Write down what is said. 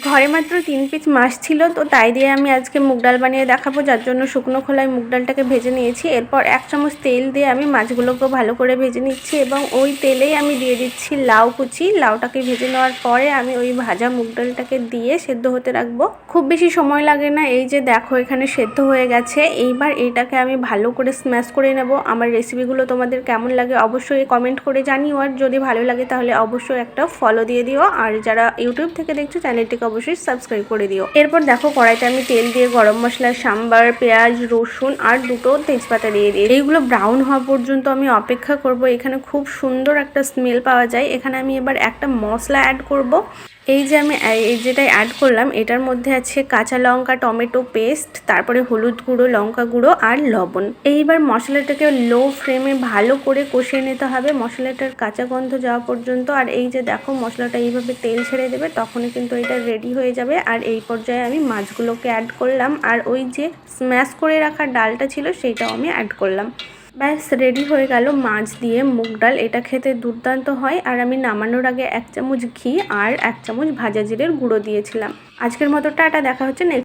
ঘরে মাত্র 3 পিস মাছ ছিল, তো তাই দিয়ে আমি আজকে মুগ ডাল বানিয়ে দেখাবো, যার জন্য শুকনো খোলায় মুগ ডালটাকে ভেজে নিয়েছি। এরপর 1 চামচ তেল দিয়ে আমি মাছগুলোকে ভালো করে ভেজে নিচ্ছি এবং ওই তেলেই আমি দিয়ে দিচ্ছি লাউ কুচি। লাউটাকে ভেজে নেওয়ার পরে আমি ওই ভাজা মুগ ডালটাকে দিয়ে সেদ্ধ হতে রাখবো। খুব বেশি সময় লাগে না, এই যে দেখো এখানে সেদ্ধ হয়ে গেছে। এইবার এইটাকে আমি ভালো করে স্ম্যাশ করে নেব। আমার রেসিপিগুলো তোমাদের কেমন লাগে অবশ্যই কমেন্ট করে জানিও, আর যদি ভালো লাগে তাহলে অবশ্যই একটা ফলো দিয়ে দিও, আর যারা ইউটিউব থেকে দেখছো চ্যানেলটিকে অবশ্যই সাবস্ক্রাইব করে দিও। এরপর দেখো কড়াইতে আমি তেল দিয়ে গরম মশলা, সাম্বার, পেঁয়াজ, রসুন আর 2টো তেজপাতা দিয়ে দিই। এইগুলো ব্রাউন হওয়া পর্যন্ত আমি অপেক্ষা করব। এখানে খুব সুন্দর একটা স্মেল পাওয়া যায়। এখানে আমি এবার একটা মশলা অ্যাড করব। এই যে আমি যেটাই অ্যাড করলাম এটার মধ্যে আছে কাঁচা লঙ্কা, টমেটো পেস্ট, তারপরে হলুদ গুঁড়ো, লঙ্কা গুঁড়ো আর লবণ। এইবার মশলাটাকে লো ফ্লেমে ভালো করে কষিয়ে নিতে হবে, মশলাটার কাঁচা গন্ধ যাওয়া পর্যন্ত। আর এই যে দেখো মশলাটা এইভাবে তেল ছেড়ে দেবে, তখনই কিন্তু এটা রেডি হয়ে যাবে। আর এই পর্যায়ে আমি মাছগুলোকে অ্যাড করলাম, আর ওই যে স্ম্যাশ করে রাখা ডালটা ছিল সেইটাও আমি অ্যাড করলাম। ব্যাস রেডি হয়ে গেল মাছ দিয়ে মুগ ডাল। এটা খেতে দুর্দান্ত হয়। আর আমি নামানোর আগে 1 চামচ ঘি আর 1 চামচ ভাজা জিরের গুঁড়ো দিয়েছিলাম। আজকের মতো টাটা, দেখা হচ্ছে নেক্সট